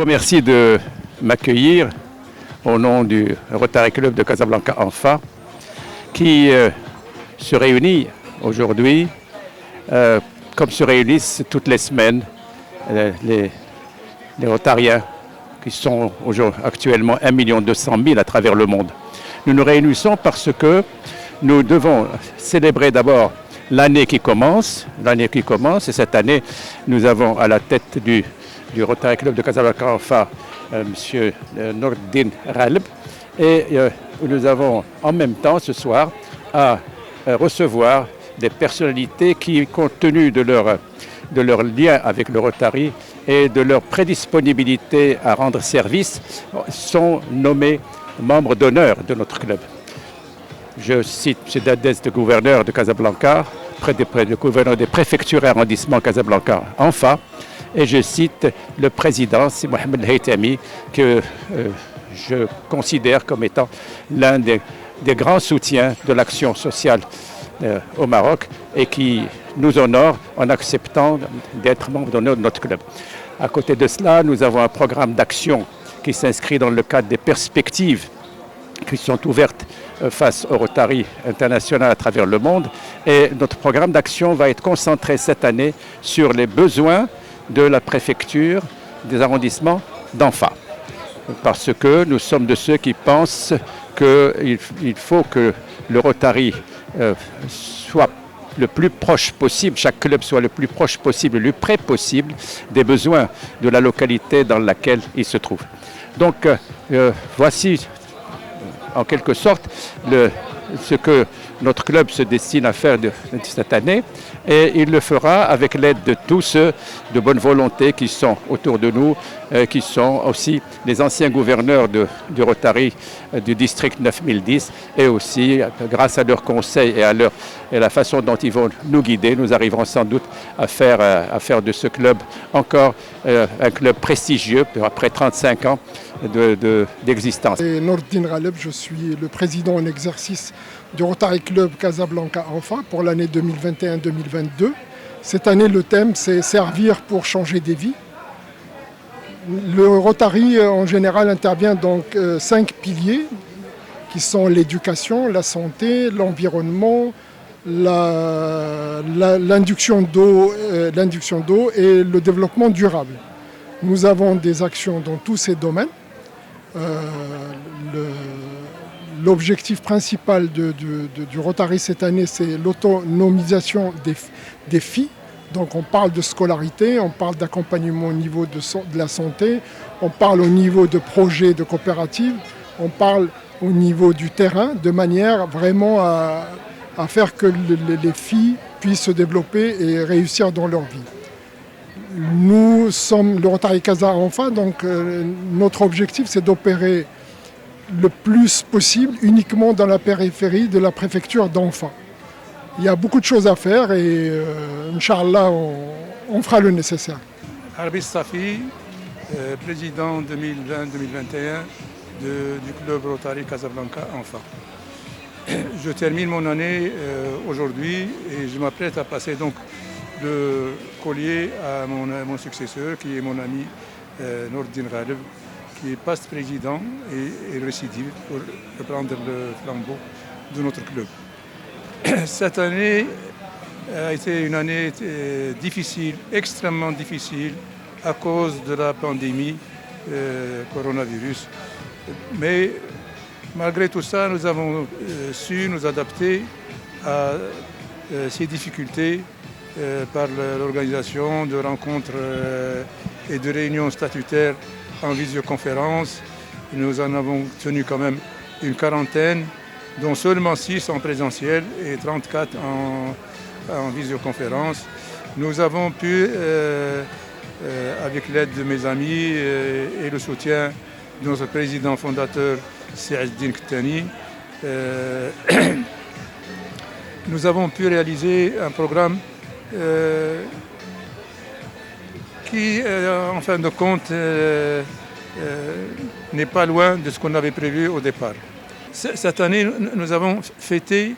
Merci de m'accueillir au nom du Rotary Club de Casablanca Anfa qui se réunit aujourd'hui comme se réunissent toutes les semaines les Rotariens qui sont actuellement 1 200 000 à travers le monde. Nous nous réunissons parce que nous devons célébrer d'abord l'année qui commence, et cette année, nous avons à la tête du Rotary Club de Casablanca Anfa M. Nordin Raleb, et nous avons en même temps ce soir à recevoir des personnalités qui, compte tenu de leur lien avec le Rotary et de leur prédisponibilité à rendre service, sont nommés membres d'honneur de notre club. Je cite M. Dadès, le gouverneur de Casablanca, le gouverneur des préfectures et arrondissements Casablanca Anfa, et je cite le président, c'est Mohamed Haytami, que je considère comme étant l'un des grands soutiens de l'action sociale au Maroc et qui nous honore en acceptant d'être membre d'honneur de notre club. À côté de cela, nous avons un programme d'action qui s'inscrit dans le cadre des perspectives qui sont ouvertes face au Rotary international à travers le monde. Et notre programme d'action va être concentré cette année sur les besoins de la préfecture des arrondissements d'Anfa. Parce que nous sommes de ceux qui pensent qu'il faut que le Rotary soit le plus proche possible, chaque club soit le plus proche possible, le plus près possible des besoins de la localité dans laquelle il se trouve. Donc voici en quelque sorte ce que notre club se destine à faire de cette année, et il le fera avec l'aide de tous ceux de bonne volonté qui sont autour de nous, qui sont aussi les anciens gouverneurs du Rotary du district 9010, et aussi grâce à leurs conseils et la façon dont ils vont nous guider, nous arriverons sans doute à faire de ce club encore un club prestigieux après 35 ans d'existence. Nordin Raleb, je suis le président en exercice du Rotary Club Casablanca Anfa pour l'année 2021-2022. Cette année, le thème, c'est servir pour changer des vies. Le Rotary, en général, intervient dans 5 piliers qui sont l'éducation, la santé, l'environnement, l'induction d'eau et le développement durable. Nous avons des actions dans tous ces domaines. L'objectif principal du Rotary cette année, c'est l'autonomisation des filles. Donc on parle de scolarité, on parle d'accompagnement au niveau de la santé, on parle au niveau de projets de coopératives, on parle au niveau du terrain, de manière vraiment à faire que les filles puissent se développer et réussir dans leur vie. Nous sommes le Rotary Casa Anfa, donc notre objectif, c'est d'opérer le plus possible uniquement dans la périphérie de la préfecture d'Anfa. Il y a beaucoup de choses à faire et Inch'Allah, on fera le nécessaire. Arbis Safi, président 2020-2021 du club Rotary Casablanca Anfa. Je termine mon année aujourd'hui et je m'apprête à passer donc le collier à mon successeur qui est mon ami Nordin Raleb, qui est past président et récidive pour reprendre le flambeau de notre club. Cette année a été une année difficile, extrêmement difficile, à cause de la pandémie coronavirus. Mais malgré tout ça, nous avons su nous adapter à ces difficultés par l'organisation de rencontres et de réunions statutaires en visioconférence. Nous en avons tenu quand même une quarantaine, dont seulement 6 en présentiel et 34 en visioconférence. Nous avons pu, avec l'aide de mes amis et le soutien de notre président fondateur, Saeddine Ktani, nous avons pu réaliser un programme qui, en fin de compte, n'est pas loin de ce qu'on avait prévu au départ. Cette année, nous avons fêté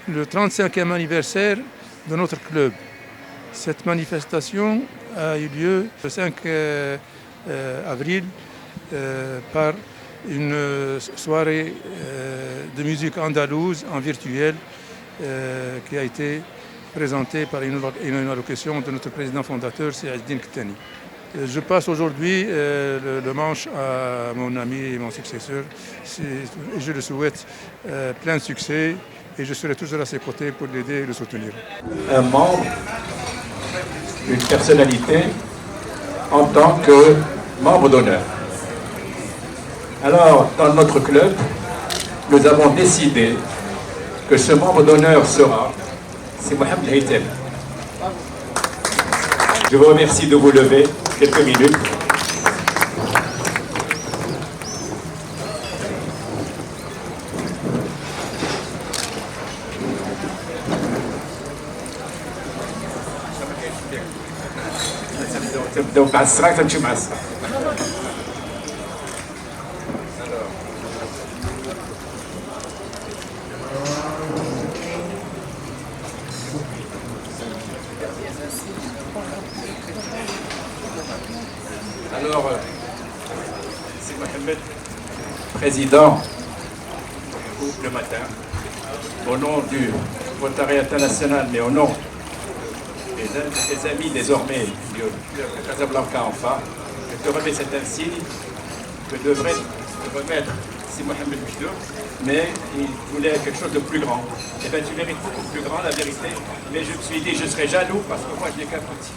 le 35e anniversaire de notre club. Cette manifestation a eu lieu le 5 avril par une soirée de musique andalouse en virtuel qui a été présentée par une allocution de notre président fondateur, Seyaddine Ktani. Je passe aujourd'hui le manche à mon ami et mon successeur et je le souhaite plein de succès et je serai toujours à ses côtés pour l'aider et le soutenir. Un membre, une personnalité en tant que membre d'honneur. Alors, dans notre club, nous avons décidé que ce membre d'honneur sera, c'est Mohamed Haytham. Je vous remercie de vous lever quelques minutes. Alors, c'est Mohamed, président le matin, au nom du Rotary International, mais au nom des amis désormais du Casablanca Enfa, je te remets cet insigne que devrait remettre si Mohamed Bidou, mais il voulait quelque chose de plus grand. Eh bien, tu mérites beaucoup plus grand, la vérité, mais je me suis dit, je serais jaloux parce que moi, je n'ai qu'un petit.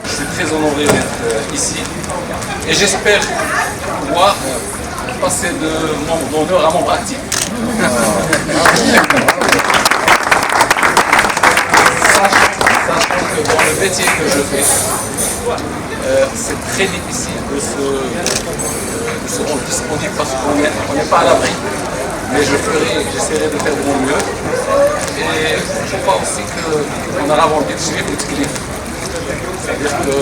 Je suis très honoré d'être ici et j'espère pouvoir passer de membre d'honneur à membre actif. Sachant que dans le métier que je fais, c'est très difficile de se rendre disponible parce qu'on n'est pas à l'abri. Mais j'essaierai de faire de mon mieux. Et je crois aussi qu'on a avant le suivre le clip. C'est-à-dire que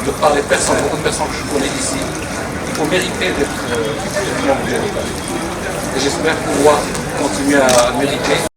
de par les personnes, beaucoup de personnes que je connais ici, il faut mériter d'être membre de l'État. Et j'espère pouvoir continuer à mériter.